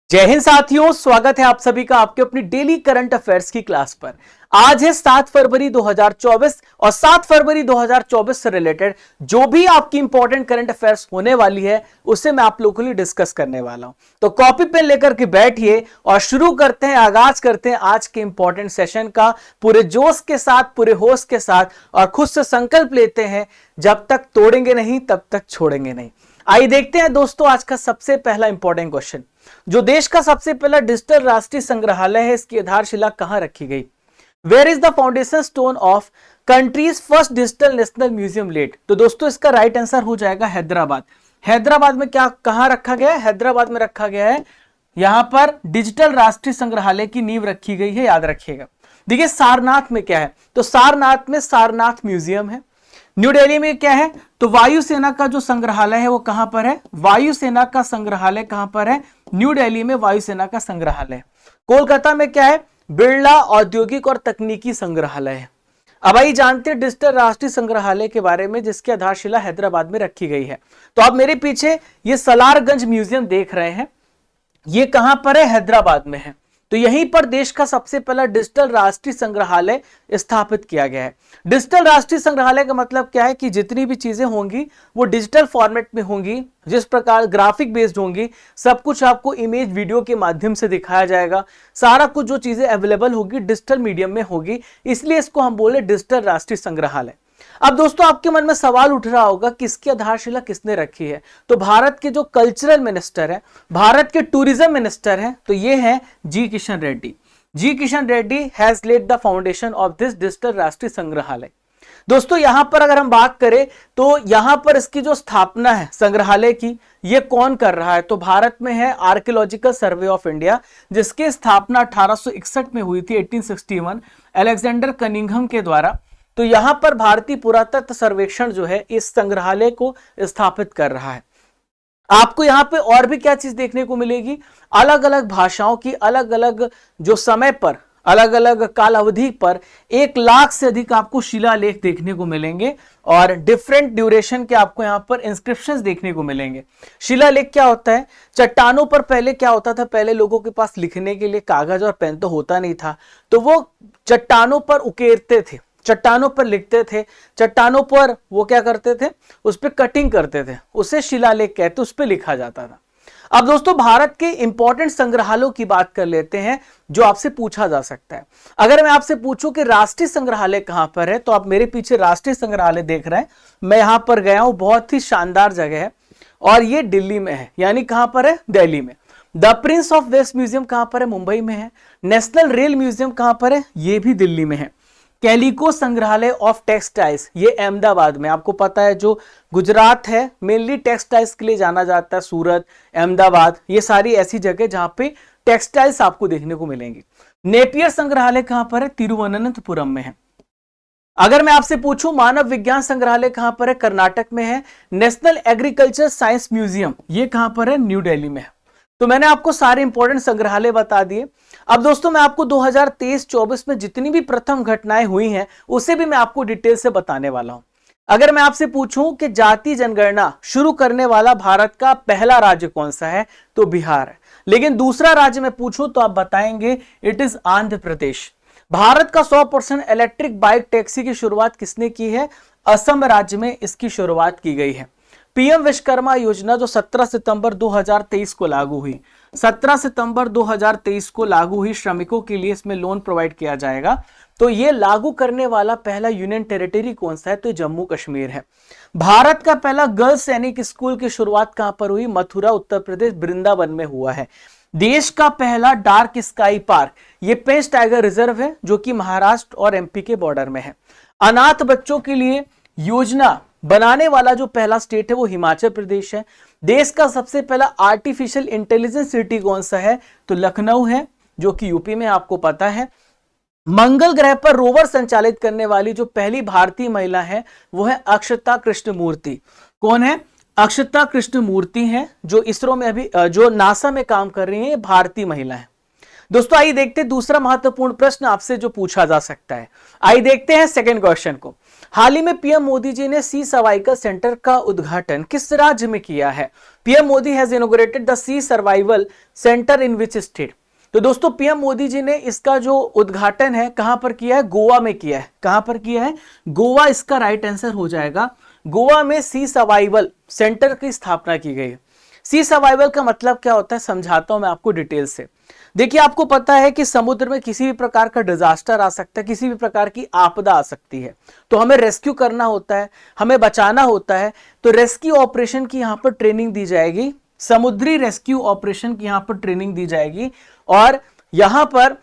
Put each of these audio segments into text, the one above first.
जय हिंद साथियों, स्वागत है आप सभी का आपके अपनी डेली करंट अफेयर्स की क्लास पर। आज है 7 फरवरी 2024 और 7 फरवरी 2024 से रिलेटेड जो भी आपकी इंपॉर्टेंट करंट अफेयर्स होने वाली है उसे मैं आप लोगों के लिए डिस्कस करने वाला हूं। तो कॉपी पेन लेकर के बैठिए और शुरू करते हैं, आगाज करते हैं आज के इंपॉर्टेंट सेशन का पूरे जोश के साथ, पूरे होश के साथ और खुद से संकल्प लेते हैं जब तक तोड़ेंगे नहीं तब तक छोड़ेंगे नहीं। आइए देखते हैं दोस्तों आज का सबसे पहला इंपॉर्टेंट क्वेश्चन। जो देश का सबसे पहला डिजिटल राष्ट्रीय संग्रहालय है, इसकी आधारशिला कहां रखी गई? Where is the foundation stone of country's first digital national museum laid? तो दोस्तों इसका राइट आंसर हो जाएगा हैदराबाद। हैदराबाद में क्या कहां रखा गया है? हैदराबाद में रखा गया है। यहां पर डिजिटल राष्ट्रीय संग्रहालय की नींव रखी गई है, याद रखिएगा। देखिए सारनाथ में क्या है, तो सारनाथ में सारनाथ म्यूजियम है। न्यू दिल्ली में क्या है, तो वायुसेना का जो संग्रहालय है वो कहां पर है? वायुसेना का संग्रहालय कहां पर है? न्यू दिल्ली में वायुसेना का संग्रहालय। कोलकाता में क्या है? बिरला औद्योगिक और तकनीकी संग्रहालय है। अब आइए जानते हैं डिजिटल राष्ट्रीय संग्रहालय के बारे में जिसकी आधारशिला हैदराबाद में रखी गई है। तो आप मेरे पीछे ये सलारगंज म्यूजियम देख रहे हैं, ये कहां पर है? हैदराबाद में है। तो यहीं पर देश का सबसे पहला डिजिटल राष्ट्रीय संग्रहालय स्थापित किया गया है। डिजिटल राष्ट्रीय संग्रहालय का मतलब क्या है कि जितनी भी चीजें होंगी वो डिजिटल फॉर्मेट में होंगी, जिस प्रकार ग्राफिक बेस्ड होंगी, सब कुछ आपको इमेज वीडियो के माध्यम से दिखाया जाएगा। सारा कुछ जो चीजें अवेलेबल होगी डिजिटल मीडियम में होगी, इसलिए इसको हम बोले डिजिटल राष्ट्रीय संग्रहालय। अब दोस्तों आपके मन में सवाल उठ रहा होगा कि इसकी आधारशिला किसने रखी है? तो भारत के जो कल्चरल मिनिस्टर है, भारत के टूरिज्म मिनिस्टर हैं, तो ये है G Kishan Reddy. G Kishan Reddy has laid the foundation of this digital Rashtriya Sangrahalaya. दोस्तों यहां पर अगर हम बात करें तो यहां पर इसकी जो स्थापना है संग्रहालय की, ये कौन कर रहा है? तो भारत में है आर्कियोलॉजिकल सर्वे ऑफ इंडिया, जिसकी स्थापना 1861 में हुई थी, 1861 अलेक्जेंडर कनिंघम के द्वारा। तो यहां पर भारतीय पुरातत्व सर्वेक्षण जो है इस संग्रहालय को स्थापित कर रहा है। आपको यहां पे और भी क्या चीज देखने को मिलेगी? अलग अलग भाषाओं की अलग अलग जो समय पर, अलग अलग काल अवधि पर 1 लाख से अधिक आपको शिलालेख देखने को मिलेंगे और डिफरेंट ड्यूरेशन के आपको यहां पर इंस्क्रिप्शंस देखने को मिलेंगे। शिलालेख क्या होता है? चट्टानों पर पहले क्या होता था, पहले लोगों के पास लिखने के लिए कागज और पेन तो होता नहीं था, तो वो चट्टानों पर उकेरते थे, चट्टानों पर लिखते थे, चट्टानों पर वो क्या करते थे, उस पर कटिंग करते थे, उसे शिलालेख कहते, उस पर लिखा जाता था। अब दोस्तों भारत के इंपॉर्टेंट संग्रहालयों की बात कर लेते हैं जो आपसे पूछा जा सकता है। अगर मैं आपसे पूछूं कि राष्ट्रीय संग्रहालय कहां पर है, तो आप मेरे पीछे राष्ट्रीय संग्रहालय देख रहे हैं, मैं यहां पर गया हूं, बहुत ही शानदार जगह है और ये दिल्ली में है। यानी कहां पर है? दिल्ली में। द प्रिंस ऑफ वेस्ट म्यूजियम कहां पर है? मुंबई में है। नेशनल रेल म्यूजियम कहां पर है? ये भी दिल्ली में है। कैलिको संग्रहालय ऑफ टेक्सटाइल्स, ये अहमदाबाद में, आपको पता है जो गुजरात है मेनली टेक्सटाइल्स के लिए जाना जाता है, सूरत, अहमदाबाद, ये सारी ऐसी जगह जहां पे टेक्सटाइल्स आपको देखने को मिलेंगी। नेपियर संग्रहालय कहां पर है? तिरुवनंतपुरम में है। अगर मैं आपसे पूछूं मानव विज्ञान संग्रहालय कहां पर है? कर्नाटक में है। नेशनल एग्रीकल्चर साइंस म्यूजियम, ये कहां पर है? न्यू दिल्ली में है। तो मैंने आपको सारे इंपॉर्टेंट संग्रहालय बता दिए। अब दोस्तों मैं आपको 2023-24 में जितनी भी प्रथम घटनाएं हुई हैं उसे भी मैं आपको डिटेल से बताने वाला हूं। अगर मैं आपसे पूछूं कि जाति जनगणना शुरू करने वाला भारत का पहला राज्य कौन सा है, तो बिहार है। लेकिन दूसरा राज्य मैं पूछूं तो आप बताएंगे इट इज आंध्र प्रदेश। भारत का 100% इलेक्ट्रिक बाइक टैक्सी की शुरुआत किसने की है? असम राज्य में इसकी शुरुआत की गई है। पीएम विश्वकर्मा योजना जो 17 सितंबर 2023 को लागू हुई, 17 सितंबर 2023 को लागू हुई, श्रमिकों के लिए इसमें लोन प्रोवाइड किया जाएगा। तो ये लागू करने वाला पहला यूनियन टेरिटरी कौन सा है? तो जम्मू कश्मीर है। भारत का पहला गर्ल्स सैनिक स्कूल की शुरुआत कहां पर हुई? मथुरा उत्तर प्रदेश, वृंदावन में हुआ है। देश का पहला डार्क स्काई पार्क, ये पेंच टाइगर रिजर्व है जो कि महाराष्ट्र और एमपी के बॉर्डर में है। अनाथ बच्चों के लिए योजना बनाने वाला जो पहला स्टेट है वो हिमाचल प्रदेश है। देश का सबसे पहला आर्टिफिशियल इंटेलिजेंस सिटी कौन सा है? तो लखनऊ है जो कि यूपी में, आपको पता है। मंगल ग्रह पर रोवर संचालित करने वाली जो पहली भारतीय महिला है वो है अक्षता कृष्णमूर्ति। कौन है? अक्षता कृष्णमूर्ति हैं जो इसरो में अभी जो नासा में काम कर रही है, भारतीय महिला है। दोस्तों आइए देखते हैं दूसरा महत्वपूर्ण प्रश्न आपसे जो पूछा जा सकता है। आइए देखते हैं सेकंड क्वेश्चन को। हाल ही में पीएम मोदी जी ने सी सर्वाइकल सेंटर का उद्घाटन किस राज्य में किया है? PM Modi has inaugurated the sea survival centre in which state? तो दोस्तों पीएम मोदी जी ने इसका जो उद्घाटन है कहां पर किया है? गोवा में किया है। कहां पर किया है? गोवा इसका राइट आंसर हो जाएगा। गोवा में सी सर्वाइवल सेंटर की स्थापना की गई है। सी सर्वाइवल का मतलब क्या होता है समझाता हूं मैं आपको डिटेल से। देखिए आपको पता है कि समुद्र में किसी भी प्रकार का डिजास्टर आ सकता है, किसी भी प्रकार की आपदा आ सकती है, तो हमें रेस्क्यू करना होता है, हमें बचाना होता है। तो रेस्क्यू ऑपरेशन की यहां पर ट्रेनिंग दी जाएगी, समुद्री रेस्क्यू ऑपरेशन की यहां पर ट्रेनिंग दी जाएगी और यहां पर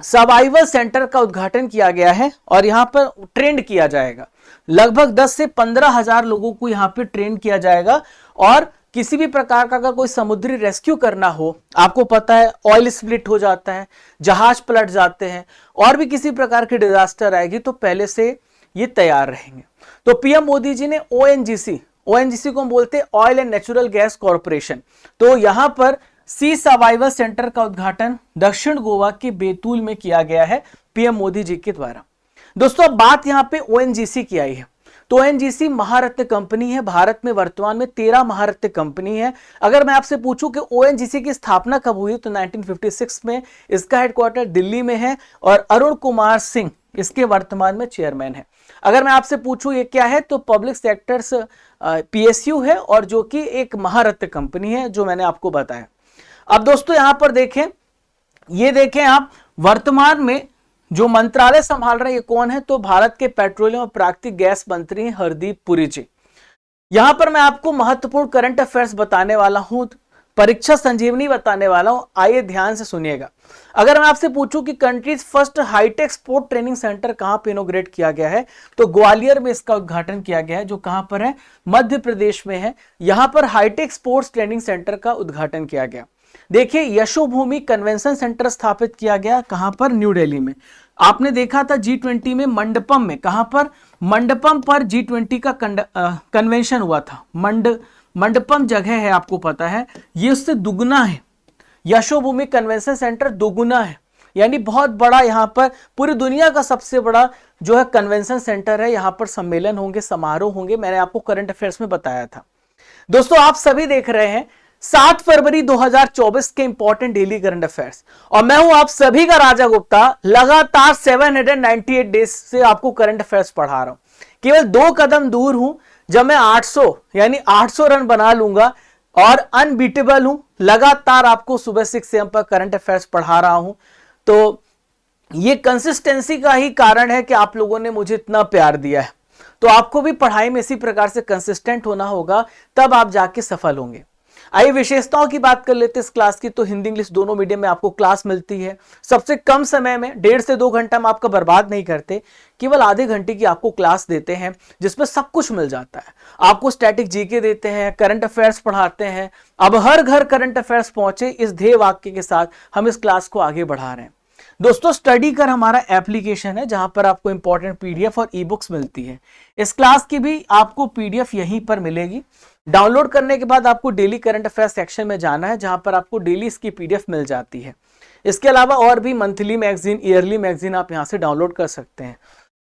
सर्वाइवल सेंटर का उद्घाटन किया गया है और यहां पर ट्रेंड किया जाएगा। लगभग 10 से 15,000 लोगों को यहां पे ट्रेन किया जाएगा और किसी भी प्रकार का अगर कोई समुद्री रेस्क्यू करना हो, आपको पता है ऑयल स्प्लिट हो जाता है, जहाज पलट जाते हैं और भी किसी प्रकार की डिजास्टर आएगी तो पहले से ये तैयार रहेंगे। तो पीएम मोदी जी ने ओएनजीसी को बोलते हैं oil and natural gas corporation, तो यहां पर सी सर्वाइवल सेंटर का उद्घाटन दक्षिण गोवा के बैतूल में किया गया है पीएम मोदी जी के द्वारा। दोस्तों अब बात यहां पे ओएनजीसी की आई है, तो ओएनजीसी महारत्न कंपनी है। भारत में वर्तमान में 13 महारत्न कंपनी है। अगर मैं आपसे पूछूं कि ओएनजीसी की स्थापना कब हुई तो 1956 में। इसका हेडक्वार्टर दिल्ली में है और अरुण कुमार सिंह इसके वर्तमान में चेयरमैन है। अगर मैं आपसे पूछूं ये क्या है तो पब्लिक सेक्टर्स पीएसयू है और जो कि एक महारत्न कंपनी है जो मैंने आपको बताया। अब दोस्तों यहां पर देखें, ये देखें आप, वर्तमान में जो मंत्रालय संभाल रहे हैं ये कौन है? तो भारत के पेट्रोलियम और प्राकृतिक गैस मंत्री हैं हरदीप पुरी जी। यहां पर मैं आपको महत्वपूर्ण करंट अफेयर्स बताने वाला हूं, परीक्षा संजीवनी बताने वाला हूं, आइए ध्यान से सुनिएगा। अगर मैं आपसे पूछूं कि country's first high tech sport training centre कहां पे इनॉग्रेट किया गया है तो ग्वालियर में इसका उद्घाटन किया गया है, जो कहां पर है? मध्य प्रदेश में है। यहां पर हाईटेक स्पोर्ट्स ट्रेनिंग सेंटर का उद्घाटन किया गया। देखिए यशोभूमि कन्वेंशन सेंटर स्थापित किया गया, कहां पर? न्यू दिल्ली में। आपने देखा था G20 में मंडपम में, कहां पर? मंडपम पर G20 का कन्वेंशन हुआ था। मंडपम जगह है, आपको पता है, ये उससे दुगना है। यशोभूमि कन्वेंशन सेंटर दुगुना है, यानी बहुत बड़ा, यहां पर पूरी दुनिया का सबसे बड़ा जो है कन्वेंशन सेंटर है। यहां पर सम्मेलन होंगे, समारोह होंगे, मैंने आपको करंट अफेयर्स में बताया था। दोस्तों आप सभी देख रहे हैं 7 फरवरी 2024 के इंपॉर्टेंट डेली करंट अफेयर्स और मैं हूं आप सभी का राजा गुप्ता। लगातार 798 डेज से आपको करंट अफेयर्स पढ़ा रहा हूं। केवल 2 कदम दूर हूं जब मैं 800 यानी 800 रन बना लूंगा और अनबीटेबल हूं। लगातार आपको सुबह 6 AM पर करंट अफेयर्स पढ़ा रहा हूं, तो ये कंसिस्टेंसी का ही कारण है कि आप लोगों ने मुझे इतना प्यार दिया है। तो आपको भी पढ़ाई में इसी प्रकार से कंसिस्टेंट होना होगा, तब आप जाके सफल होंगे। आइए विशेषताओं की बात कर लेते हैं इस क्लास की। तो हिंदी इंग्लिश दोनों मीडियम में आपको क्लास मिलती है सबसे कम समय में, 1.5 से 2 घंटा में आपका बर्बाद नहीं करते, केवल आधे घंटे की आपको क्लास देते हैं जिसमें सब कुछ मिल जाता है। आपको स्टैटिक जीके देते हैं, करंट अफेयर्स पढ़ाते हैं। अब हर घर करंट अफेयर्स पहुंचे, इस ध्येय वाक्य के साथ हम इस क्लास को आगे बढ़ा रहे हैं। दोस्तों स्टडी कर हमारा एप्लीकेशन है जहां पर आपको इंपॉर्टेंट पीडीएफ और ई बुक्स मिलती है। इस क्लास की भी आपको पीडीएफ यहीं पर मिलेगी। डाउनलोड करने के बाद आपको डेली करंट अफेयर सेक्शन में जाना है जहां पर आपको डेली इसकी पीडीएफ मिल जाती है। इसके अलावा और भी मंथली मैगजीन, ईयरली मैगजीन आप यहां से डाउनलोड कर सकते हैं।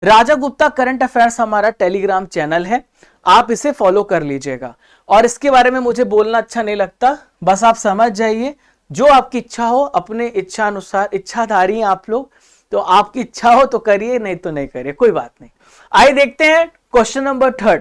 राजा गुप्ता करंट अफेयर्स हमारा टेलीग्राम चैनल है, आप इसे फॉलो कर लीजिएगा। और इसके बारे में मुझे बोलना अच्छा नहीं लगता, बस आप समझ जाइए जो आपकी इच्छा हो, अपने इच्छा अनुसार, इच्छाधारी हैं आप लोग, तो आपकी इच्छा हो तो करिए, नहीं तो नहीं करिए, कोई बात नहीं। आइए देखते हैं question number 3।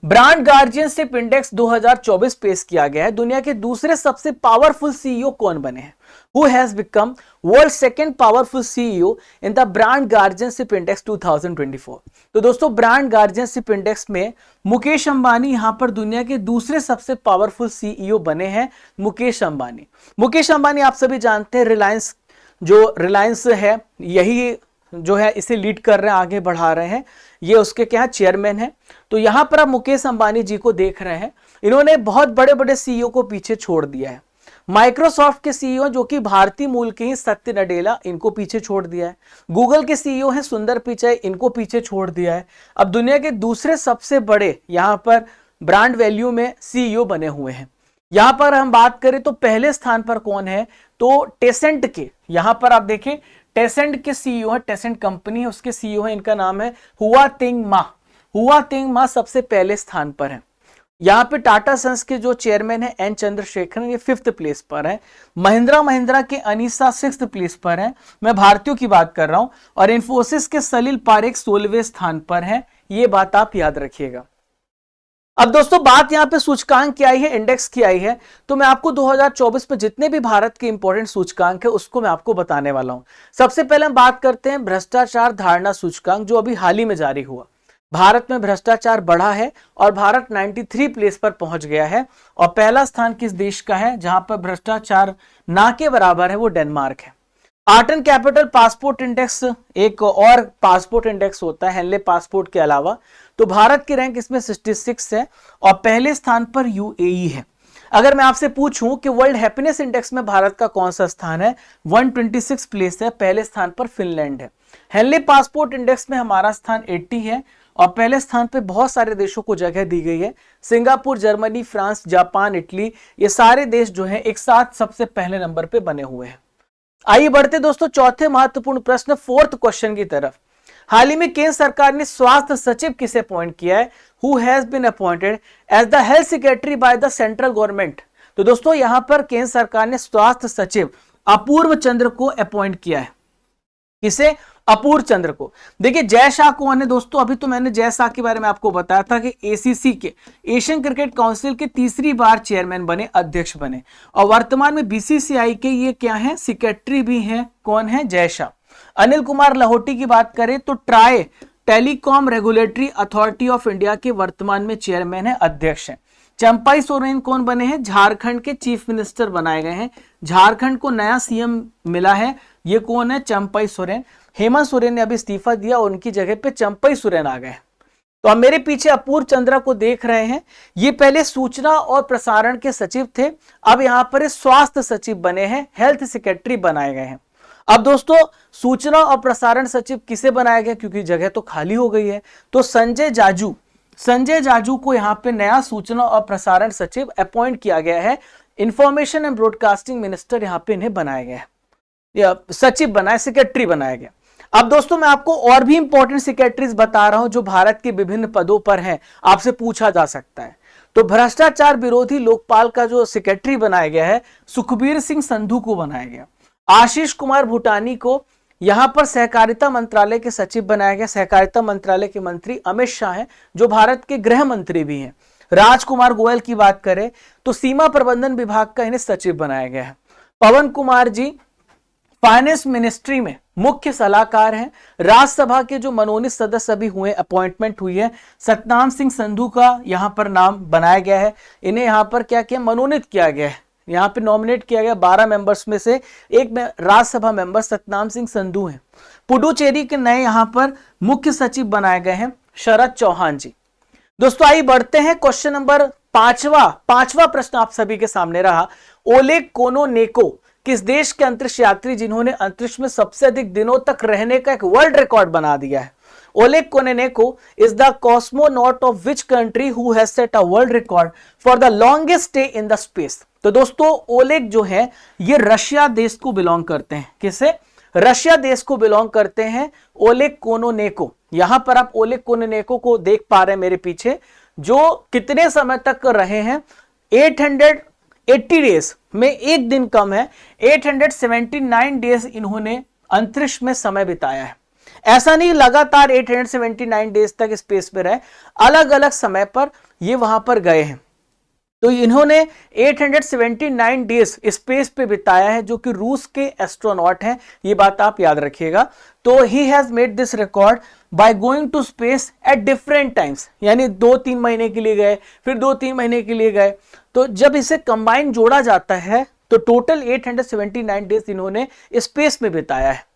Brand guardianship index 2024 पेश किया गया है। दुनिया के दूसरे सबसे पावरफुल सीईओ कौन बने हैं? Who has become world's second powerful CEO in the brand guardianship index 2024? तो दोस्तों ब्रांड गार्जियनशिप इंडेक्स में मुकेश अंबानी यहां पर दुनिया के दूसरे सबसे पावरफुल सीईओ बने हैं। मुकेश अंबानी आप सभी जानते हैं, रिलायंस है, यही जो है इसे लीड कर रहे हैं, आगे बढ़ा रहे हैं, ये उसके क्या चेयरमैन है। तो यहां पर आप मुकेश अंबानी जी को देख रहे हैं, इन्होंने बहुत बड़े बड़े सीईओ को पीछे छोड़ दिया है। माइक्रोसॉफ्ट के सीईओ जो कि भारतीय मूल के ही सत्य नडेला, इनको पीछे छोड़ दिया है। गूगल के सीईओ हैं सुंदर पिचाई, इनको पीछे छोड़ दिया है। अब दुनिया के दूसरे सबसे बड़े यहां पर ब्रांड वैल्यू में सीईओ बने हुए हैं। यहां पर हम बात करें तो पहले स्थान पर कौन है? तो टेसेंट के, यहां पर आप देखें टेसेंट के सीईओ है, टेसेंट कंपनी है, उसके सीईओ है, इनका नाम है हुआ तिंग मा। हुआ तिंग मा सबसे पहले स्थान पर है। यहाँ पे टाटा सन्स के जो चेयरमैन है एन चंद्रशेखरन, ये 5th प्लेस पर है। महिंद्रा के अनीसा 6th प्लेस पर है, मैं भारतीयों की बात कर रहा हूं। और इन्फोसिस के सलील पारेख 16वें स्थान पर है, ये बात आप याद रखिएगा। अब दोस्तों बात यहां पे सूचकांक की आई है, इंडेक्स की आई है, तो मैं आपको 2024 में जितने भी भारत के इंपॉर्टेंट सूचकांक है उसको मैं आपको बताने वाला हूं। सबसे पहले हम बात करते हैं भ्रष्टाचार धारणा सूचकांक, जो अभी हाल ही में जारी हुआ। भारत में भ्रष्टाचार बढ़ा है और भारत 93 प्लेस पर पहुंच गया है। और पहला स्थान किस देश का है जहां पर भ्रष्टाचार ना के बराबर है, वो डेनमार्क है। Art and capital passport index, एक और पासपोर्ट इंडेक्स होता है हेनले पासपोर्ट के अलावा, तो भारत की रैंक इसमें 66 है और पहले स्थान पर यूएई है। अगर मैं आपसे पूछूं कि वर्ल्ड हैप्पीनेस इंडेक्स में भारत का कौन सा स्थान है, 126 प्लेस है, पहले स्थान पर फिनलैंड है। हेनले पासपोर्ट इंडेक्स में हमारा स्थान 80 है और पहले स्थान पे बहुत सारे देशों को जगह दी गई है। Singapore, Germany, France, Japan, Italy, ये सारे देश जो हैं एक साथ सबसे पहले नंबर पे बने हुए हैं। आइए बढ़ते दोस्तों चौथे महत्वपूर्ण प्रश्न, 4th क्वेश्चन की तरफ। हाल ही में केंद्र सरकार ने स्वास्थ्य सचिव किसे अपॉइंट किया है? Who has been appointed as the health secretary by the central government. तो दोस्तों यहां पर केंद्र सरकार ने स्वास्थ्य सचिव अपूर्व चंद्र को अपॉइंट किया है। किसे? अपूर्व चंद्र को। देखिए जय शाह कौन है दोस्तों? अभी तो मैंने जय शाह के बारे में आपको बताया था कि एसीसी के, एशियन क्रिकेट काउंसिल के तीसरी बार चेयरमैन बने, अध्यक्ष बने और वर्तमान में बीसीसीआई के ये क्या है? सेक्रेटरी भी हैं। कौन है? जय शाह। अनिल कुमार लाहौटी की बात करें तो try telecom regulatory authority of India के वर्तमान में चेयरमैन है, अध्यक्ष हैं। चंपाई सोरेन कौन बने हैं? झारखंड के चीफ मिनिस्टर बनाए गए हैं। झारखंड को नया सीएम मिला है, ये कौन है? चंपाई सोरेन। हेमंत सोरेन ने अभी इस्तीफा दिया और उनकी जगह पे चंपाई सोरेन आ गए। तो आप मेरे पीछे अपूर्व चंद्रा को देख रहे हैं, ये पहले सूचना और प्रसारण के सचिव थे, अब यहां पर स्वास्थ्य सचिव बने हैं, हेल्थ सेक्रेटरी बनाए गए हैं। अब दोस्तों सूचना और प्रसारण सचिव किसे बनाया गया? क्योंकि जगह तो खाली हो गई है, तो संजय जाजू को यहां पे नया सूचना और प्रसारण सचिव अपॉइंट किया गया है। इंफॉर्मेशन एंड ब्रॉडकास्टिंग मिनिस्टर यहां पे इन्हें बनाया गया है, या सचिव बनाया, सेक्रेटरी बनाया गया। अब दोस्तों मैं आपको और भी इंपॉर्टेंट सेक्रेटरीज बता रहा हूं जो भारत के विभिन्न पदों पर हैं, आपसे पूछा जा सकता है। तो भ्रष्टाचार विरोधी लोकपाल का जो सेक्रेटरी बनाया गया है, सुखबीर सिंह संधू को बनाया गया। आशीष कुमार भूटानी को यहां पर सहकारिता मंत्रालय के सचिव बनाया गया। सहकारिता मंत्रालय के मंत्री अमित शाह हैं, जो भारत के गृह मंत्री भी हैं। राजकुमार गोयल की बात करें तो सीमा प्रबंधन विभाग का इन्हें सचिव बनाया गया है। पवन कुमार जी फाइनेंस मिनिस्ट्री में मुख्य सलाहकार हैं। राज्यसभा के जो मनोनीत सदस्य अभी हुए, अपॉइंटमेंट हुई है, सतनाम सिंह संधू का यहां पर नाम बनाया गया है। इन्हें यहां पर क्या किया? मनोनीत किया गया है, यहां पे नॉमिनेट किया गया। 12 मेंबर्स में से एक राज्यसभा मेंबर सतनाम सिंह संधू हैं। पुडुचेरी के नए यहां पर मुख्य सचिव बनाए गए हैं शरद चौहान जी। दोस्तों आइए बढ़ते हैं क्वेश्चन नंबर पांचवा प्रश्न आप सभी के सामने रहा। ओलेग कोनोनेको किस देश के अंतरिक्ष यात्री जिन्होंने अंतरिक्ष में सबसे अधिक दिनों तक रहने का एक वर्ल्ड रिकॉर्ड बना दिया है? Oleg कोनोनेको is the cosmonaut of which country who has set a world record for the longest stay in the space? तो दोस्तों ओलेग जो है ये रशिया देश को बिलोंग करते हैं। किसे? रशिया देश को बिलोंग करते हैं ओलेग कोनोनेको। यहां पर आप ओलेग कोनोनेको को देख पा रहे हैं मेरे पीछे, जो कितने समय तक रहे हैं? 880 डेज में एक दिन कम है, 879 डेज इन्होंने अंतरिक्ष में समय बिताया है। ऐसा नहीं लगातार 879 डेज तक स्पेस पे रहे, अलग अलग समय पर ये वहां पर गए हैं। तो इन्होंने 879 डेज स्पेस पे बिताया है, जो कि रूस के एस्ट्रोनॉट हैं, ये बात आप याद रखिएगा। तो he has made this record by going to space at different times, यानी 2-3 महीने के लिए गए, फिर 2-3 महीने के लिए गए। तो जब इसे कंबाइन जोड़ा जाता है तो टोटल 879 डेज इन्होंने स्पेस में बिताया है।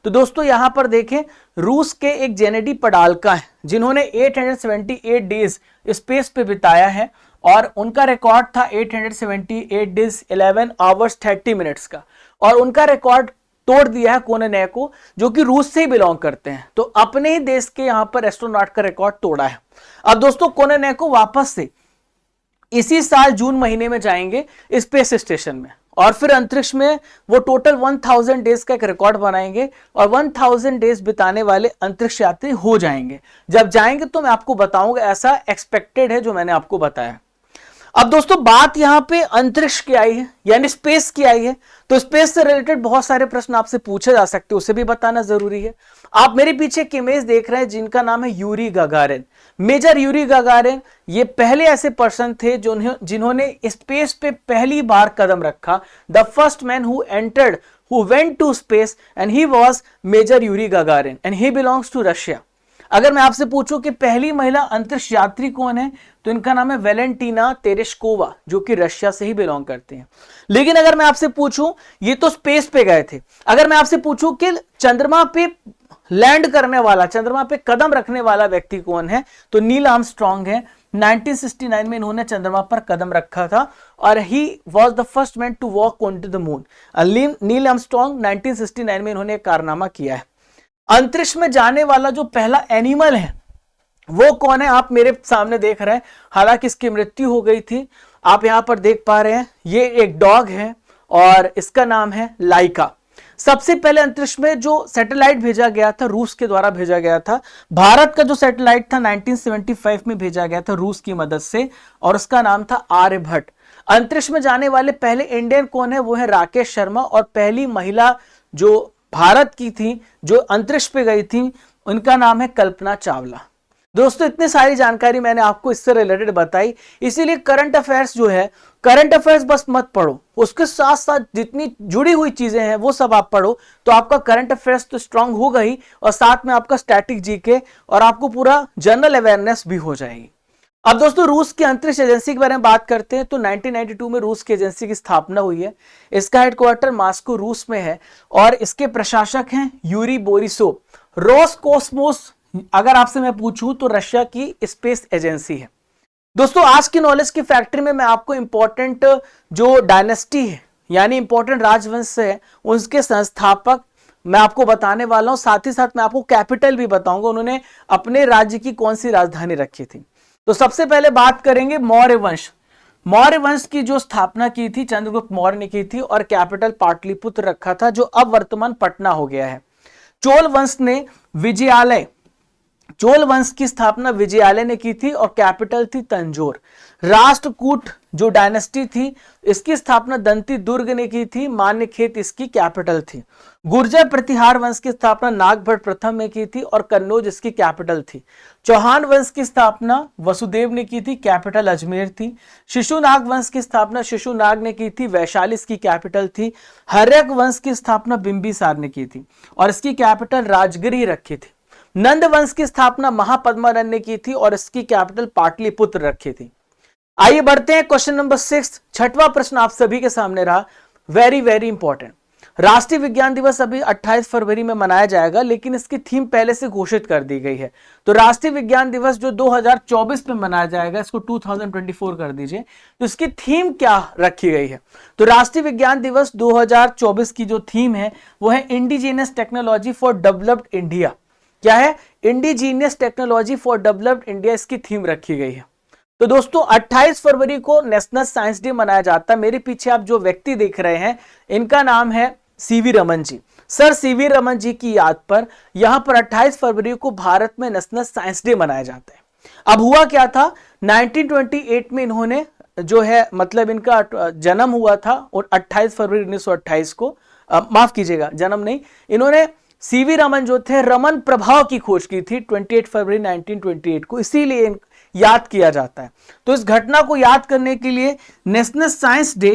तो दोस्तों यहां पर देखें, रूस के एक जेनेडी पडाल्का है जिन्होंने 878 डेज स्पेस पे बिताया है और उनका रिकॉर्ड था 878 डेज 11 आवर्स 30 मिनट्स का, और उनका रिकॉर्ड तोड़ दिया है कोनोनेको, जो कि रूस से ही बिलोंग करते हैं। तो अपने ही देश के यहां पर एस्ट्रोनॉट का रिकॉर्ड तोड़ा है। अब दोस्तों कोनोनेको वापस से इसी साल जून महीने में जाएंगे स्पेस स्टेशन में, और फिर अंतरिक्ष में वो टोटल 1000 डेज का एक रिकॉर्ड बनाएंगे और 1000 डेज बिताने वाले अंतरिक्ष यात्री हो जाएंगे। जब जाएंगे तो मैं आपको बताऊंगा, ऐसा एक्सपेक्टेड है जो मैंने आपको बताया। अब दोस्तों बात यहां पे अंतरिक्ष की आई है, यानी स्पेस की आई है, तो स्पेस से रिलेटेड बहुत सारे प्रश्न आपसे पूछे जा सकते हैं, उसे भी बताना जरूरी है। आप मेरे पीछे एक इमेज देख रहे हैं जिनका नाम है Yuri Gagarin, major Yuri Gagarin. ये पहले ऐसे पर्सन थे जिन्होंने स्पेस पे पहली बार कदम रखा। The first man who entered, who went to space, and he was major Yuri Gagarin and he belongs to Russia. अगर मैं आपसे पूछूं कि पहली महिला अंतरिक्ष यात्री कौन है, तो इनका नाम है वेलेंटीना तेरेश्कोवा, जो कि रशिया से ही बिलोंग करते हैं। लेकिन अगर मैं आपसे पूछूं, ये तो स्पेस पे गए थे, अगर मैं आपसे पूछूं कि चंद्रमा पे लैंड करने वाला, चंद्रमा पे कदम रखने वाला व्यक्ति कौन है, तो नील आर्मस्ट्रांग है। 1969 में इन्होंने चंद्रमा पर कदम रखा था और he was the first man to walk on to the moon. Neil Armstrong 1969 में इन्होंने कारनामा किया है। अंतरिक्ष में जाने वाला जो पहला एनिमल है वो कौन है, आप मेरे सामने देख रहे हैं। हालांकि इसकी मृत्यु हो गई थी, आप यहां पर देख पा रहे हैं। ये एक डॉग है और इसका नाम है लाइका। सबसे पहले अंतरिक्ष में जो सैटेलाइट भेजा गया था रूस के द्वारा भेजा गया था। भारत का जो सैटेलाइट था 1975 में भेजा गया था रूस की मदद से और उसका नाम था आर्यभट्ट। अंतरिक्ष में जाने वाले पहले इंडियन कौन है, वो है राकेश शर्मा। और पहली महिला जो भारत की थी जो अंतरिक्ष पे गई थी, उनका नाम है कल्पना चावला। दोस्तों इतनी सारी जानकारी मैंने आपको इससे रिलेटेड बताई, इसीलिए करंट अफेयर्स जो है, करंट अफेयर्स बस मत पढ़ो, उसके साथ साथ जितनी जुड़ी हुई चीजें हैं वो सब आप पढ़ो, तो आपका करंट अफेयर्स तो स्ट्रांग होगा ही और साथ में आपका स्टैटिक जीके और आपको पूरा जनरल अवेयरनेस भी हो जाएगी। अब दोस्तों रूस की अंतरिक्ष एजेंसी के बारे में बात करते हैं तो 1992 में रूस की एजेंसी की स्थापना हुई है। इसका हेडक्वार्टर मॉस्को रूस में है और इसके प्रशासक हैं यूरी बोरिसोव। रोसकोस्मोस अगर आपसे मैं पूछूं तो रशिया की स्पेस एजेंसी है। दोस्तों आज की नॉलेज की फैक्ट्री में मैं आपको इंपॉर्टेंट जो डायनेस्टी है यानी इंपॉर्टेंट राजवंश है उसके संस्थापक मैं आपको बताने वाला हूं, साथ ही साथ मैं आपको कैपिटल भी बताऊंगा, उन्होंने अपने राज्य की कौन सी राजधानी रखी थी। तो सबसे पहले बात करेंगे मौर्य वंश। मौर्य वंश की जो स्थापना की थी चंद्रगुप्त मौर्य ने की थी और कैपिटल पाटलिपुत्र रखा था जो अब वर्तमान पटना हो गया है। चोल वंश ने विजयालय, चोल वंश की स्थापना विजयालय ने की थी और कैपिटल थी तंजौर। राष्ट्रकूट जो डायनेस्टी थी इसकी स्थापना दंती दुर्ग ने की थी, मान्यखेत इसकी कैपिटल थी। गुर्जर प्रतिहार वंश की स्थापना नागभट्ट प्रथम ने की थी और कन्नौज इसकी कैपिटल थी। चौहान वंश की स्थापना वसुदेव ने की थी, कैपिटल अजमेर थी। शिशुनाग वंश की स्थापना शिशुनाग ने की थी, वैशाली इसकी कैपिटल थी। हर्यक वंश की स्थापना बिंबिसार ने की थी और इसकी कैपिटल राजगिरी रखी थी। नंद वंश की स्थापना महापद्मानंद ने की थी और इसकी कैपिटल पाटलिपुत्र रखी थी। आइए बढ़ते हैं क्वेश्चन नंबर 6। छठवां प्रश्न आप सभी के सामने रहा, वेरी वेरी इंपॉर्टेंट। राष्ट्रीय विज्ञान दिवस अभी 28 फरवरी में मनाया जाएगा लेकिन इसकी थीम पहले से घोषित कर दी गई है। तो राष्ट्रीय विज्ञान दिवस जो 2024 में मनाया जाएगा इसको 2024 कर दीजिए। तो इसकी थीम क्या रखी गई है, तो राष्ट्रीय विज्ञान दिवस 2024 की जो थीम है वो है indigenous technology for developed India. क्या है, indigenous technology for developed India इसकी थीम रखी गई है। तो दोस्तों 28 फरवरी को नेशनल साइंस डे मनाया जाता है। मेरे पीछे आप जो व्यक्ति देख रहे हैं इनका नाम है CV Raman ji. Sir CV Raman ji की याद पर यहां पर 28 फरवरी को भारत में नेशनल साइंस डे मनाया जाता है। अब हुआ क्या था, 1928 में इन्होंने जो है मतलब इनका जन्म हुआ था और 28 फरवरी 1928 को, माफ कीजिएगा जन्म नहीं, इन्होंने सीवी रमन जो थे रमन प्रभाव की खोज की थी 28 फरवरी 1928 को, इसीलिए याद किया जाता है। तो इस घटना को याद करने के लिए नेशनल साइंस डे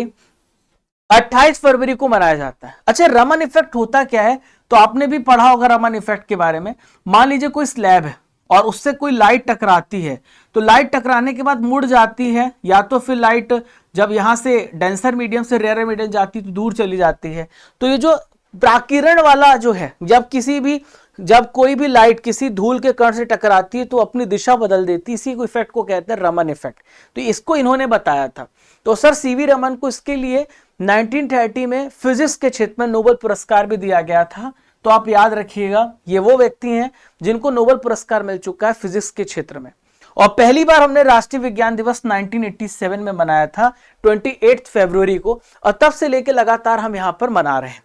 28 फरवरी को मनाया जाता है। अच्छा, रमन इफेक्ट होता क्या है, तो आपने भी पढ़ा होगा रमन इफेक्ट के बारे में। मान लीजिए कोई स्लैब है और उससे कोई लाइट टकराती है, तो लाइट टकराने के बाद मुड़ जाती है, या तो फिर लाइट जब यहां से डेंसर मीडियम से रेयर मीडियम जाती है तो दूर चली जाती है। तो ये जो प्राकिरण वाला जो है, जब कोई भी लाइट किसी धूल के कण से टकराती है तो अपनी दिशा बदल देती है, इसी को इफेक्ट को कहते हैं रमन इफेक्ट। तो इसको इन्होंने बताया था। तो सर सीवी रमन को इसके लिए 1930 में फिजिक्स के क्षेत्र में नोबेल पुरस्कार भी दिया गया था। तो आप याद रखिएगा ये वो व्यक्ति हैं जिनको नोबेल पुरस्कार मिल चुका है फिजिक्स के क्षेत्र में। और पहली बार हमने राष्ट्रीय विज्ञान दिवस 1987 में मनाया था 28 फरवरी को, और तब से लेकर लगातार हम यहां पर मना रहे हैं।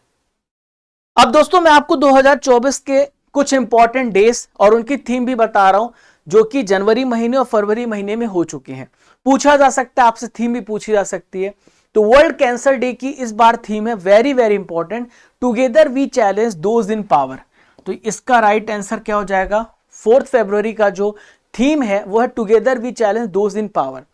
अब दोस्तों मैं आपको 2024 के कुछ इंपॉर्टेंट डेज और उनकी थीम भी बता रहा हूं, जो कि जनवरी महीने और फरवरी महीने में हो चुके हैं। पूछा जा सकता है आपसे, थीम भी पूछी जा सकती है। तो वर्ल्ड कैंसर डे की इस बार थीम है very very important, together we challenge those in power. तो इसका राइट आंसर क्या हो जाएगा? 4 फरवरी का जो थीम है वो है together we challenge those in power.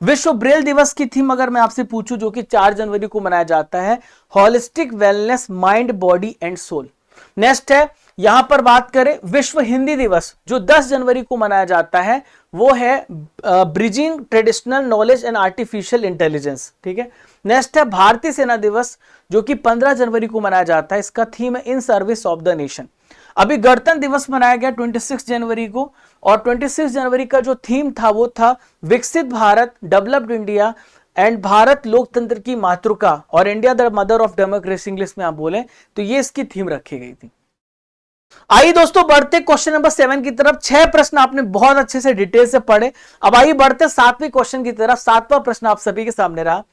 विश्व ब्रेल दिवस की थीम अगर मैं आपसे पूछूं, जो कि 4 जनवरी को मनाया जाता है, holistic wellness mind body and soul. Next है, यहां पर बात करें विश्व हिंदी दिवस जो 10 जनवरी को मनाया जाता है, वो है bridging traditional knowledge and artificial intelligence. ठीक है। नेक्स्ट है भारतीय सेना दिवस जो कि 15 जनवरी को मनाया जाता है, इसका थीम है in service of the nation. अभी गणतंत्र दिवस मनाया गया 26 जनवरी को, और 26 जनवरी का जो थीम था वो था विकसित Bharat, developed India and Bharat लोकतंत्र की मातृका, और India the mother of democracy English में आप बोले तो ये इसकी थीम रखी गई थी। आइए दोस्तों बढ़ते क्वेश्चन नंबर 7 की तरफ। 6 प्रश्न आपने बहुत अच्छे से डिटेल से पढ़े। अब आइए बढ़ते 7वें क्वेश्चन की तरफ। 7वां प्रश्न आप सभी के सामने रहा,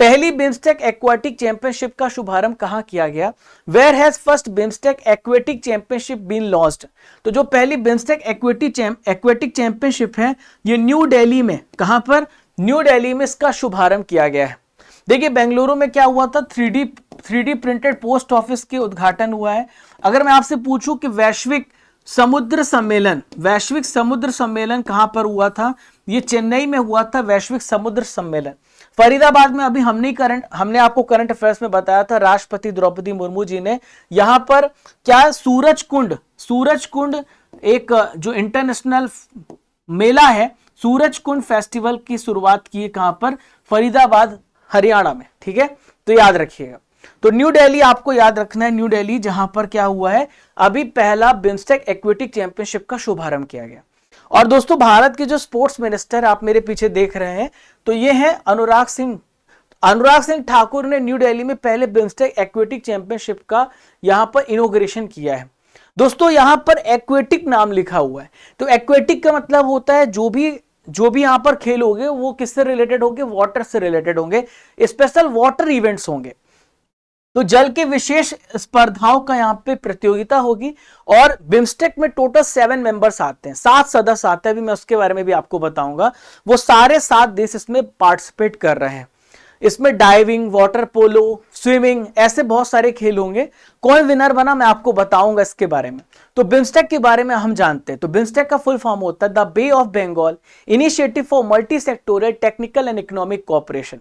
पहली बिम्स्टेक एक्वाटिक चैंपियनशिप का शुभारंभ कहां किया गया? Where has first BIMSTEC aquatic championship been launched? तो जो पहली बिम्स्टेक एक्वेटिक चैंपियनशिप है ये न्यू दिल्ली में, कहां पर? न्यू दिल्ली में इसका शुभारंभ किया गया है। देखिए बेंगलुरु में क्या हुआ था, 3D प्रिंटेड पोस्ट ऑफिस के उद्घाटन हुआ है। अगर मैं आपसे पूछूं कि वैश्विक समुद्र सम्मेलन कहां पर हुआ था? ये चेन्नई में हुआ था, वैश्विक समुद्र सम्मेलन। फरीदाबाद में अभी हमने आपको करंट अफेयर्स में बताया था, राष्ट्रपति द्रौपदी मुर्मू जी ने यहां पर क्या सूरज कुंड एक जो इंटरनेशनल मेला है, सूरज कुंड फेस्टिवल की शुरुआत की है, कहां पर? फरीदाबाद हरियाणा में। ठीक है, तो याद रखिएगा। तो न्यू दिल्ली आपको याद रखना है, न्यू दिल्ली जहां पर क्या हुआ है, अभी पहला बिम्स्टेक एक्वेटिक चैंपियनशिप का शुभारंभ किया गया। और दोस्तों भारत के जो स्पोर्ट्स मिनिस्टर आप मेरे पीछे देख रहे हैं, तो ये है अनुराग सिंह ठाकुर ने न्यू दिल्ली में पहले बिम्स्टेक एक्वेटिक चैंपियनशिप का यहां पर इनॉग्रेशन किया है। दोस्तों यहां पर एक्वेटिक नाम लिखा हुआ है, तो एक्वेटिक का मतलब होता है जो भी यहां पर खेल होंगे वो किससे रिलेटेड होंगे? वाटर से रिलेटेड होंगे, स्पेशल वाटर इवेंट्स होंगे। तो जल के विशेष स्पर्धाओं का यहां पे प्रतियोगिता होगी। और बिम्स्टेक में टोटल 7 मेंबर्स आते हैं, 7 सदस्य आते हैं, अभी मैं उसके बारे में भी आपको बताऊंगा। वो सारे 7 देश इसमें पार्टिसिपेट कर रहे हैं। इसमें डाइविंग, वाटर पोलो, स्विमिंग, ऐसे बहुत सारे खेल होंगे। कौन विनर बना मैं आपको बताऊंगा इसके बारे में। तो बिम्स्टेक के बारे में हम जानते हैं, तो बिम्स्टेक का फुल फॉर्म होता है the bay of Bengal initiative for multi sectoral technical and economic cooperation.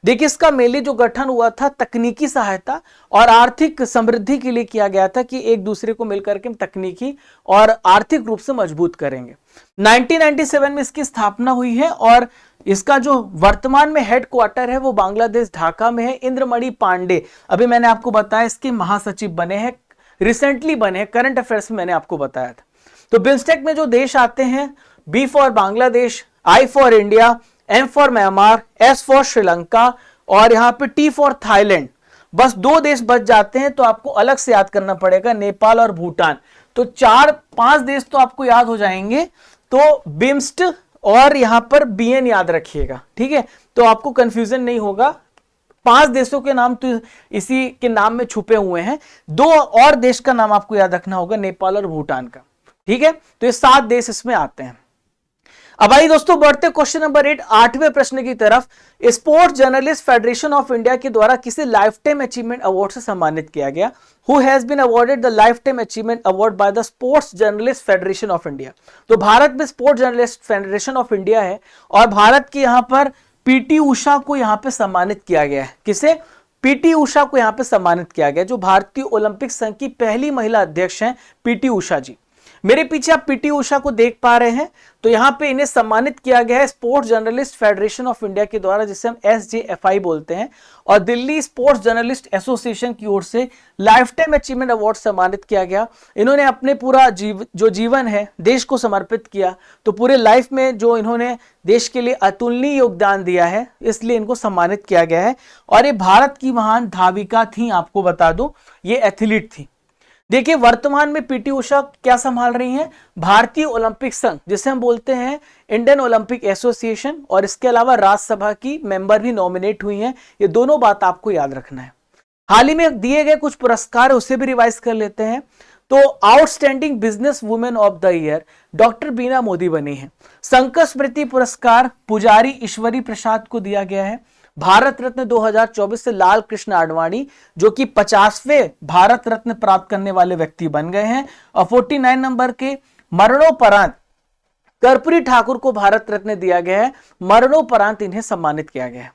देखिए इसका मेनली जो गठन हुआ था तकनीकी सहायता और आर्थिक समृद्धि के लिए किया गया था, कि एक दूसरे को मिलकर के हम तकनीकी और आर्थिक रूप से मजबूत करेंगे। 1997 में इसकी स्थापना हुई है, और इसका जो वर्तमान में हेडक्वार्टर है वो बांग्लादेश ढाका में है। इंद्रमणि पांडे अभी मैंने आपको बताया इसके महासचिव बने हैं, रिसेंटली बने हैं, करंट अफेयर्स में मैंने आपको बताया था। तो बिम्स्टेक में जो देश आते हैं, B for Bangladesh, I for India, M for Myanmar, S for Sri Lanka, और यहां पे टी फॉर थाईलैंड। बस 2 देश बच जाते हैं, तो आपको अलग से याद करना पड़ेगा, नेपाल और भूटान। तो 4-5 देश तो आपको याद हो जाएंगे। तो बिम्स्ट और यहां पर बीएन याद रखिएगा, ठीक है, तो आपको कंफ्यूजन नहीं होगा। 5 देशों के नाम तो इसी के नाम में छुपे हुए हैं। 2 और देश का नाम आपको याद रखना होगा, नेपाल और भूटान का। ठीक है, तो ये 7 देश इसमें आते हैं। अब आइए दोस्तों बढ़ते क्वेश्चन नंबर 8, 8वें प्रश्न की तरफ। Sports journalist federation of India के द्वारा किसे लाइफ टाइम अचीवमेंट अवार्ड से सम्मानित किया गया? Who has been awarded the lifetime achievement award by the sports journalist federation of India? तो भारत में sports journalist federation of India है, और भारत की यहां पर पीटी उषा को यहां पे सम्मानित किया गया है। किसे? पीटी उषा को यहां पे सम्मानित किया गया, जो भारतीय ओलंपिक संघ की पहली महिला अध्यक्ष हैं, पीटी उषा जी। मेरे पीछे आप पीटी उषा को देख पा रहे हैं, तो यहां पे इन्हें सम्मानित किया गया है sports journalist federation of India के द्वारा, जिसे हम SJFI बोलते हैं, और दिल्ली स्पोर्ट्स जर्नलिस्ट एसोसिएशन की ओर से लाइफ टाइम अचीवमेंट अवार्ड सम्मानित किया गया। इन्होंने अपने पूरा जो जीवन है देश को समर्पित किया, तो पूरे लाइफ में जो इन्होंने देश के लिए अतुलनीय योगदान दिया है, इसलिए इनको सम्मानित किया गया है। और ये भारत की महान धाविका थी, आपको बता दूं, ये एथलीट थी। देखिए वर्तमान में पीटी उषा क्या संभाल रही हैं, भारतीय ओलंपिक संघ जिसे हम बोलते हैं इंडियन ओलंपिक एसोसिएशन, और इसके अलावा राज्यसभा की मेंबर भी नॉमिनेट हुई हैं। ये दोनों बात आपको याद रखना है। हाल ही में दिए गए कुछ पुरस्कार उसे भी रिवाइज कर लेते हैं। तो outstanding business women of the year doctor Bina Modi बनी है। संकर स्मृति पुरस्कार पुजारी ईश्वरी प्रसाद को दिया गया है। भारत रत्न 2024 से लाल कृष्ण आडवाणी जो कि 50वें भारत रत्न प्राप्त करने वाले व्यक्ति बन गए हैं। और 49 नंबर के मरणोपरांत कर्पूरी ठाकुर को भारत रत्न दिया गया है। मरणोपरांत इन्हें सम्मानित किया गया है।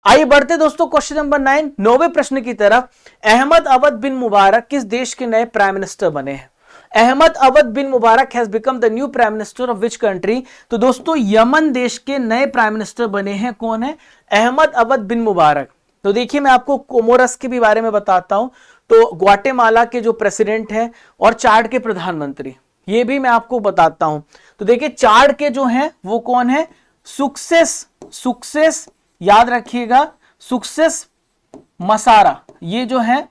आइए बढ़ते दोस्तों क्वेश्चन नंबर 9 9वें प्रश्न की तरफ। अहमद अवध बिन मुबारक किस देश के नए प्राइम मिनिस्टर बने हैं? Ahmed Awad bin Mubarak has become the new prime minister of which country? तो दोस्तों यमन देश के नए प्राइम मिनिस्टर बने हैं। कौन है? अहमद अवध बिन मुबारक। तो देखिए मैं आपको कोमोरस के भी बारे में बताता हूं। तो ग्वाटेमाला के जो प्रेसिडेंट हैं और चाड के प्रधानमंत्री, ये भी मैं आपको बताता हूं। तो देखिए चाड के जो हैं वो कौन है? सुक्सेस याद रखिएगा, सुक्सेस मसारा, ये जो है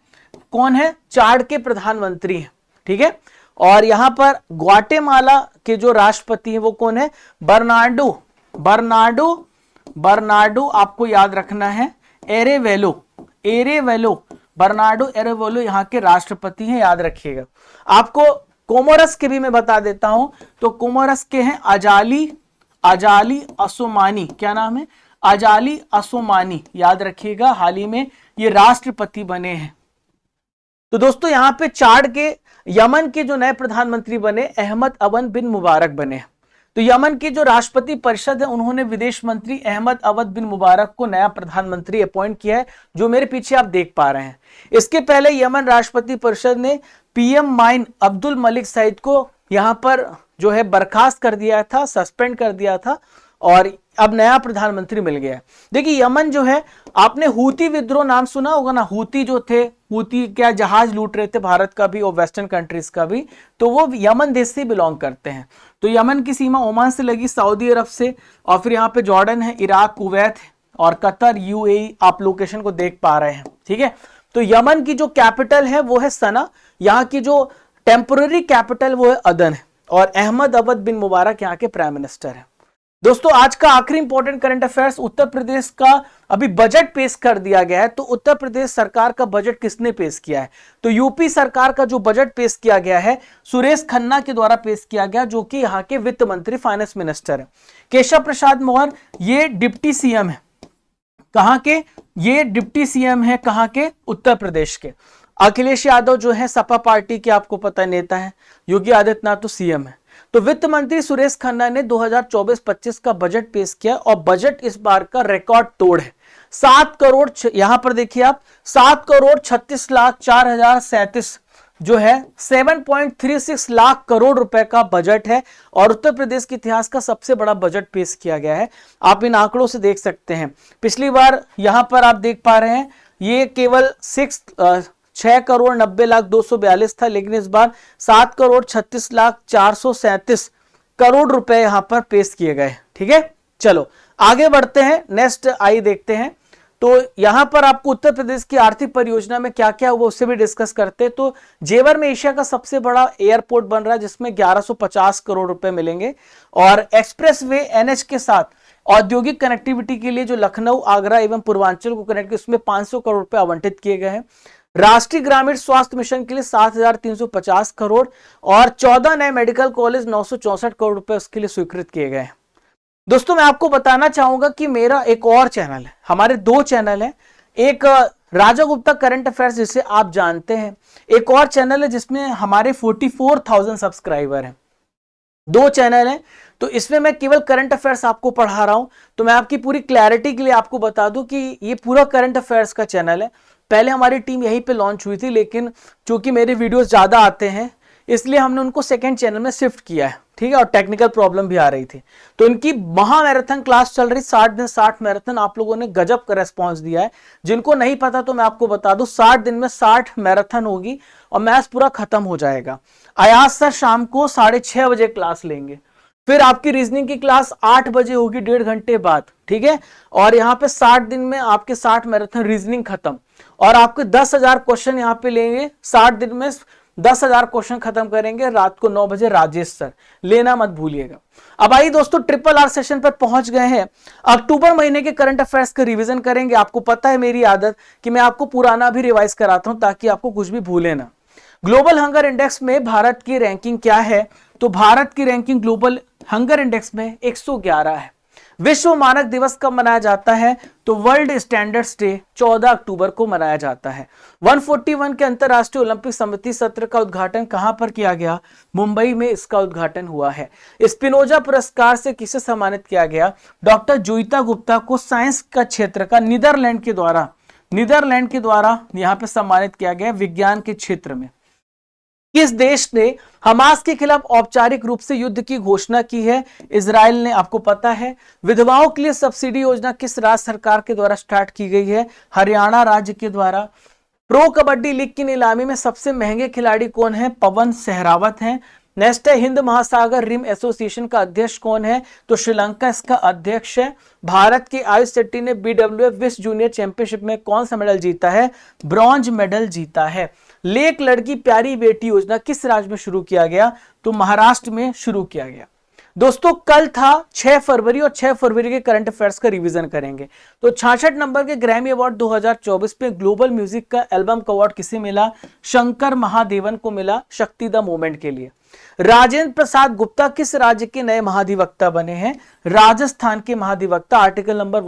कौन है? चाड के प्रधानमंत्री हैं। ठीक है। और यहां पर ग्वाटेमाला के जो राष्ट्रपति हैं वो कौन है? बर्नार्डो आपको याद रखना है। एरेवेलो बर्नार्डो एरेवेलो यहाँ के राष्ट्रपति हैं, याद रखिएगा। आपको कोमोरस के भी मैं बता देता हूं। तो कोमोरस के हैं अजाली असोमानी। क्या नाम है? अजाली असोमानी, याद रखिएगा। हाल ही में ये राष्ट्रपति बने हैं। तो दोस्तों यहां पे चाड के यमन के जो नए प्रधानमंत्री बने अहमद अवध बिन मुबारक बने। तो यमन की जो राष्ट्रपति परिषद है उन्होंने विदेश मंत्री अहमद अवध बिन मुबारक को नया प्रधानमंत्री अपॉइंट किया है, जो मेरे पीछे आप देख पा रहे हैं। इसके पहले यमन राष्ट्रपति परिषद ने पीएम माइन अब्दुल मलिक सईद को यहां पर जो है बर्खास्त कर दिया था, सस्पेंड कर दिया था, और अब नया प्रधानमंत्री मिल गया है। देखिए यमन जो है, आपने हूती विद्रोह नाम सुना होगा ना। हूती जो थे, हूती क्या जहाज लूट रहे थे भारत का भी और वेस्टर्न कंट्रीज का भी, तो वो यमन देश से बिलोंग करते हैं। तो यमन की सीमा ओमान से लगी, सऊदी अरब से, और फिर यहाँ पे जॉर्डन है, इराक, कुवैत और कतर, यूएई, आप लोकेशन को देख पा रहे हैं। ठीक है। तो यमन की जो कैपिटल है वो है सना, यहाँ की जो टेम्पोररी कैपिटल वो है अदन है, और अहमद अवध बिन मुबारक यहाँ के प्राइम मिनिस्टर है। दोस्तों आज का आखिरी important current affairs, Uttar Pradesh का अभी बजट पेश कर दिया गया है। तो उत्तर प्रदेश सरकार का बजट किसने पेश किया है? तो यूपी सरकार का जो बजट पेश किया गया है सुरेश खन्ना के द्वारा पेश किया गया, जो कि यहाँ के वित्त मंत्री, फाइनेंस मिनिस्टर है। केशव प्रसाद मौर्य ये डिप्टी सीएम है। कहां के? ये डिप्टी सीएम है कहां के? उत्तर प्रदेश के। अखिलेश यादव जो है सपा पार्टी के, आपको पता नेता है। योगी आदित्यनाथ तो सीएम है। तो वित्त मंत्री सुरेश खन्ना ने 2024-25 का बजट पेश किया, और बजट इस बार का रिकॉर्ड तोड़ है। 7 करोड़, यहां पर देखिए आप, 7,36,04,037 जो है 7.36 लाख करोड़ रुपए का बजट है, और उत्तर प्रदेश के इतिहास का सबसे बड़ा बजट पेश किया गया है। आप इन आंकड़ों से देख सकते हैं। पिछली बार यहां पर आप देख पा रहे हैं ये केवल 6,90,02,42 था, लेकिन इस बार 7,36,04,37 करोड़ रुपए यहां पर पेश किए गए। ठीक है। चलो आगे बढ़ते हैं, नेक्स्ट आई देखते हैं। तो यहां पर आपको उत्तर प्रदेश की आर्थिक परियोजना में क्या क्या हुआ उससे भी डिस्कस करते हैं। तो जेवर में एशिया का सबसे बड़ा एयरपोर्ट बन रहा है, जिसमें 1150 करोड़ रुपए मिलेंगे, और एक्सप्रेस वे एनएच के साथ औद्योगिक कनेक्टिविटी के लिए जो लखनऊ, आगरा एवं पूर्वांचल को कनेक्ट, उसमें 500 करोड़ रुपए आवंटित किए गए हैं। राष्ट्रीय ग्रामीण स्वास्थ्य मिशन के लिए 7,350 करोड़, और 14 नए मेडिकल कॉलेज 964 करोड़ रुपए उसके लिए स्वीकृत किए गए हैं। दोस्तों मैं आपको बताना चाहूंगा कि मेरा एक और चैनल है, हमारे 2 चैनल हैं। एक राजा गुप्ता करंट अफेयर्स जिसे आप जानते हैं, एक और चैनल है जिसमें हमारे 44,000 सब्सक्राइबर हैं। 2 चैनल हैं। तो इसमें मैं केवल करंट अफेयर्स आपको पढ़ा रहा हूं। तो मैं आपकी पूरी क्लैरिटी के लिए आपको बता दूं कि ये पूरा करंट अफेयर्स का चैनल है। पहले हमारी टीम यहीं पे लॉन्च हुई थी, लेकिन चूंकि मेरे वीडियोस ज्यादा आते हैं इसलिए हमने उनको सेकंड चैनल में शिफ्ट किया है। ठीक है। और टेक्निकल प्रॉब्लम भी आ रही थी, तो इनकी महा मैराथन क्लास चल रही, 60 दिन 60 मैराथन। आप लोगों ने गजब का रेस्पॉन्स दिया है। जिनको नहीं पता तो मैं आपको बता दूं, 60 दिन में 60 मैराथन होगी और मैच पूरा खत्म हो जाएगा। अयाज सर शाम को 6:30 बजे क्लास लेंगे, फिर आपकी रीजनिंग की क्लास 8 बजे होगी, 1.5 घंटे बाद। ठीक है। और यहाँ पे 60 दिन में आपके 60 मैराथन रीजनिंग खत्म, और आपके 10,000 क्वेश्चन यहाँ पे लेंगे 60 दिन में, 10,000 क्वेश्चन खत्म करेंगे रात को 9 बजे। राजेश सर लेना मत भूलिएगा। अब आइए दोस्तों RRR सेशन पर पहुंच गए हैं। अक्टूबर महीने के करंट अफेयर्स का रिवीजन करेंगे। आपको पता है मेरी आदत कि मैं आपको पुराना भी रिवाइज कराता हूं ताकि आपको कुछ भी भूले ना। ग्लोबल हंगर इंडेक्स में भारत की रैंकिंग क्या है? तो भारत की रैंकिंग ग्लोबल हंगर इंडेक्स में 111 है। विश्व मानक दिवस कब मनाया जाता है? तो वर्ल्ड स्टैंडर्ड्स डे 14 अक्टूबर को मनाया जाता है। 141 के अंतरराष्ट्रीय ओलंपिक समिति सत्र का उद्घाटन कहां पर किया गया? मुंबई में इसका उद्घाटन हुआ है। स्पिनोजा पुरस्कार से किसे सम्मानित किया गया? डॉक्टर जोईता गुप्ता को साइंस का क्षेत्र का नीदरलैंड के द्वारा यहां पर सम्मानित किया गया विज्ञान के क्षेत्र में। किस देश ने हमास के खिलाफ औपचारिक रूप से युद्ध की घोषणा की है? इजराइल ने। आपको पता है विधवाओं के लिए सब्सिडी योजना किस राज्य सरकार के द्वारा स्टार्ट की गई है? हरियाणा राज्य के द्वारा। प्रो कबड्डी लीग की नीलामी में सबसे महंगे खिलाड़ी कौन है? पवन सहरावत हैं। नेक्स्ट है हिंद महासागर रिम एसोसिएशन का अध्यक्ष कौन है? तो श्रीलंका इसका अध्यक्ष है। भारत की आयुष शेट्टी ने BWF विश्व जूनियर चैंपियनशिप में कौन सा मेडल जीता है? ब्रॉन्ज मेडल जीता है। लेक लड़की प्यारी बेटी योजना किस राज्य में शुरू किया गया? तो महाराष्ट्र में शुरू किया गया। दोस्तों कल था 6 फरवरी और 6 फरवरी के करंट अफेयर्स का रिवीजन करेंगे। तो 66 नंबर के ग्रैमी अवार्ड 2024 पे ग्लोबल म्यूजिक का एल्बम का अवार्ड किसे मिला? शंकर महादेवन को मिला शक्ति द मूवमेंट के लिए। राजेंद्र प्रसाद गुप्ता किस राज्य के नए महाधिवक्ता बने हैं? राजस्थान के महाधिवक्ता, आर्टिकल नंबर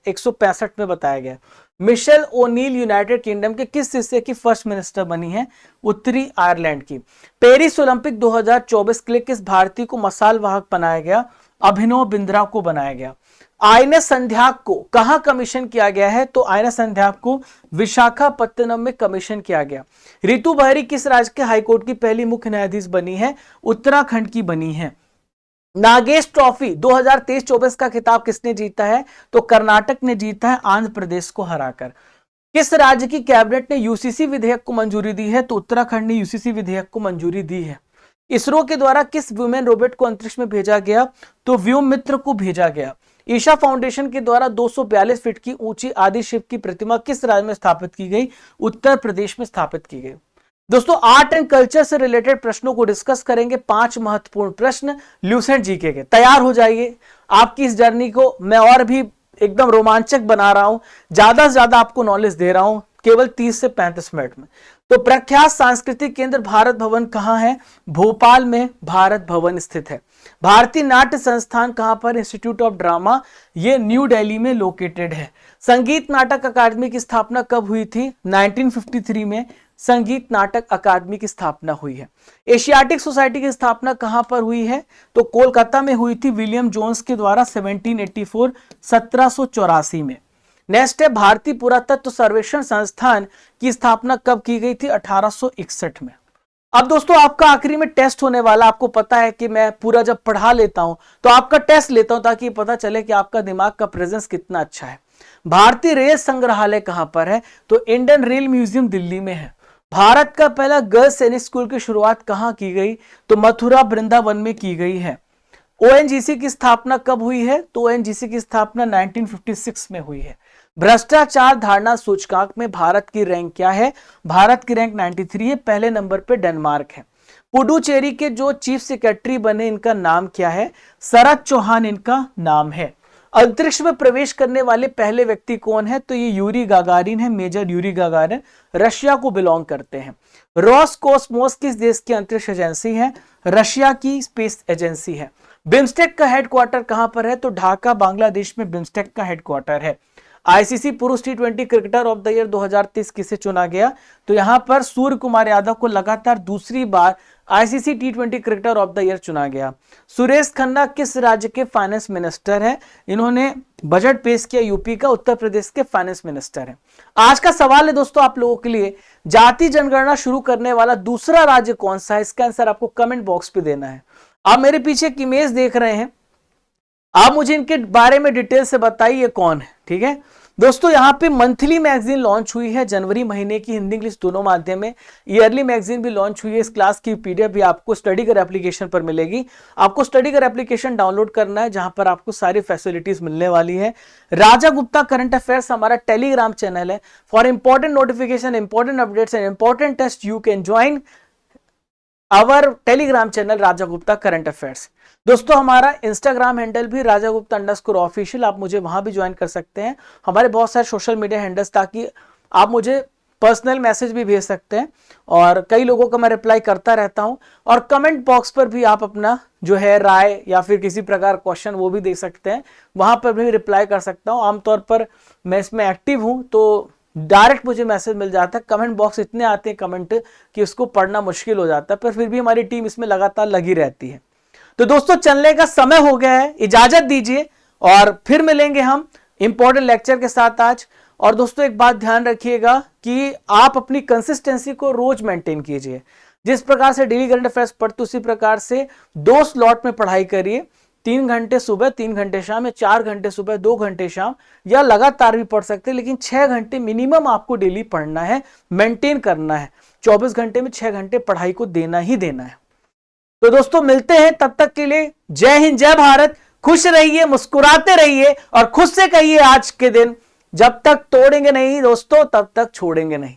165 में बताया गया। मिशेल ओनील यूनाइटेड किंगडम के किस हिस्से की फर्स्ट मिनिस्टर बनी है? उत्तरी आयरलैंड की। पेरिस ओलंपिक 2024 के लिए किस भारतीय को मसाल वाहक बनाया गया? अभिनव बिंद्रा को बनाया गया। आईएनएस संध्याक को कहां कमीशन किया गया है? तो आईएनएस संध्याक को विशाखापत्तनम में कमीशन किया गया। रितु बहरी किस राज्य के हाईकोर्ट की पहली मुख्य न्यायाधीश बनी है? उत्तराखंड की बनी है। नागेश ट्रॉफी 2023-24 का खिताब किसने जीता है? तो कर्नाटक ने जीता है आंध्र प्रदेश को हराकर। किस राज्य की कैबिनेट ने यूसीसी विधेयक को मंजूरी दी है? तो उत्तराखंड ने यूसीसी विधेयक को मंजूरी दी है। इसरो के द्वारा किस वुमेन रोबोट को अंतरिक्ष में भेजा गया? तो व्योम मित्र को भेजा गया। ईशा फाउंडेशन के द्वारा 242 फीट की ऊंची आदि शिव की प्रतिमा किस राज्य में स्थापित की गई? उत्तर प्रदेश में स्थापित की गई। दोस्तों आर्ट एंड कल्चर से रिलेटेड प्रश्नों को डिस्कस करेंगे। 5 महत्वपूर्ण प्रश्न ल्यूसेंट जीके के। तैयार हो जाइए। आपकी इस जर्नी को मैं और भी एकदम रोमांचक बना रहा हूं, ज्यादा से ज्यादा आपको नॉलेज दे रहा हूं केवल 30 से 35 मिनट में। तो प्रख्यात सांस्कृतिक केंद्र भारत भवन कहां है? भोपाल में भारत भवन स्थित है। भारतीय नाट्य संस्थान कहां पर? इंस्टीट्यूट ऑफ ड्रामा, ये न्यू दिल्ली में लोकेटेड है। संगीत नाटक अकादमी की स्थापना कब हुई थी? 1953 में संगीत नाटक अकादमी की स्थापना हुई है। एशियाटिक सोसाइटी की स्थापना कहां पर हुई है? तो कोलकाता में हुई थी विलियम जोन्स के द्वारा 1784 में। नेक्स्ट है भारतीय पुरातत्व सर्वेक्षण संस्थान की स्थापना कब की गई थी? 1861 में। अब दोस्तों आपका आखिरी में टेस्ट होने वाला। आपको पता है कि मैं पूरा जब पढ़ा लेता हूं तो आपका टेस्ट लेता हूं ताकि पता चले कि आपका दिमाग का प्रेजेंस कितना अच्छा है। भारतीय रेल संग्रहालय कहां पर है? तो इंडियन रेल म्यूजियम दिल्ली में है। भारत का पहला गर्ल्स सैनिक स्कूल की शुरुआत कहां की गई? तो मथुरा वृंदावन में की गई है। ओएनजीसी की स्थापना कब हुई है? तो ओएनजीसी की स्थापना 1956 में हुई है। भ्रष्टाचार धारणा सूचकांक में भारत की रैंक क्या है? भारत की रैंक 93 है। पहले नंबर पे डेनमार्क है। पुडुचेरी के जो चीफ सेक्रेटरी बने इनका नाम क्या है? शरद चौहान इनका नाम है। अंतरिक्ष में प्रवेश करने वाले पहले व्यक्ति कौन है? तो ये यूरी गागारिन है, मेजर यूरी गागारिन, रशिया को बिलोंग करते हैं। रोसकोसमोस किस देश की अंतरिक्ष एजेंसी है? रशिया की स्पेस एजेंसी है। बिम्स्टेक का हेडक्वार्टर कहां पर है? तो ढाका बांग्लादेश में बिम्स्टेक का हेडक्वार्टर है। आईसीसी पुरुष T20 cricketer of the year 2023 किसे चुना गया? तो यहां पर सूर्य कुमार यादव को लगातार दूसरी बार ICC T20 cricketer of the year चुना गया। सुरेश खन्ना किस राज्य के फाइनेंस मिनिस्टर है? इन्होंने बजट पेश किया यूपी का। उत्तर प्रदेश के फाइनेंस मिनिस्टर है। आज का सवाल है दोस्तों आप लोगों के लिए, जाति जनगणना शुरू करने वाला दूसरा राज्य कौन सा है? इसका आंसर आपको कमेंट बॉक्स पे देना है। आप मेरे पीछे एक इमेज देख रहे हैं, आप मुझे इनके बारे में डिटेल से बताइए कौन है। ठीक है दोस्तों, यहाँ पे मंथली मैगजीन लॉन्च हुई है जनवरी महीने की, हिंदी इंग्लिश दोनों माध्यम में। ईयरली मैगजीन भी लॉन्च हुई है। इस क्लास की पीडीएफ भी आपको स्टडी कर एप्लीकेशन पर मिलेगी। आपको स्टडी कर एप्लीकेशन डाउनलोड करना है जहां पर आपको सारी फैसिलिटीज मिलने वाली है। राजा गुप्ता करंट अफेयर्स हमारा टेलीग्राम चैनल है। For important notification, important updates and important test you can join our Telegram channel Raja Gupta current affairs. दोस्तों हमारा इंस्टाग्राम हैंडल भी राजा गुप्ता _ऑफिशियल, आप मुझे वहां भी ज्वाइन कर सकते हैं। हमारे बहुत सारे सोशल मीडिया हैंडल्स, ताकि आप मुझे पर्सनल मैसेज भी भेज सकते हैं और कई लोगों का मैं रिप्लाई करता रहता हूं। और कमेंट बॉक्स पर भी आप अपना जो है राय या फिर किसी प्रकार क्वेश्चन वो भी दे सकते हैं, वहां पर भी रिप्लाई कर सकता हूं। आमतौर पर मैं इसमें एक्टिव हूं तो डायरेक्ट मुझे मैसेज मिल जाता है। कमेंट बॉक्स इतने आते हैं कमेंट कि उसको पढ़ना मुश्किल हो जाता है, पर फिर भी हमारी टीम इसमें लगातार लगी रहती है। तो दोस्तों चलने का समय हो गया है, इजाजत दीजिए और फिर मिलेंगे हम इंपॉर्टेंट लेक्चर के साथ आज। और दोस्तों एक बात ध्यान रखिएगा कि आप अपनी कंसिस्टेंसी को रोज मेंटेन कीजिए। जिस प्रकार से डेली करंट अफेयर्स पढ़ते उसी प्रकार से 2 स्लॉट में पढ़ाई करिए, 3 घंटे सुबह 3 घंटे शाम, या 4 घंटे सुबह 2 घंटे शाम, या लगातार भी पढ़ सकते हैं, लेकिन 6 घंटे मिनिमम आपको डेली पढ़ना है, मेंटेन करना है। 24 घंटे में 6 घंटे पढ़ाई को देना ही देना है। तो दोस्तों मिलते हैं, तब तक के लिए जय हिंद जय भारत। खुश रहिए, मुस्कुराते रहिए और खुद से कहिए आज के दिन, जब तक तोड़ेंगे नहीं दोस्तों तब तक छोड़ेंगे नहीं।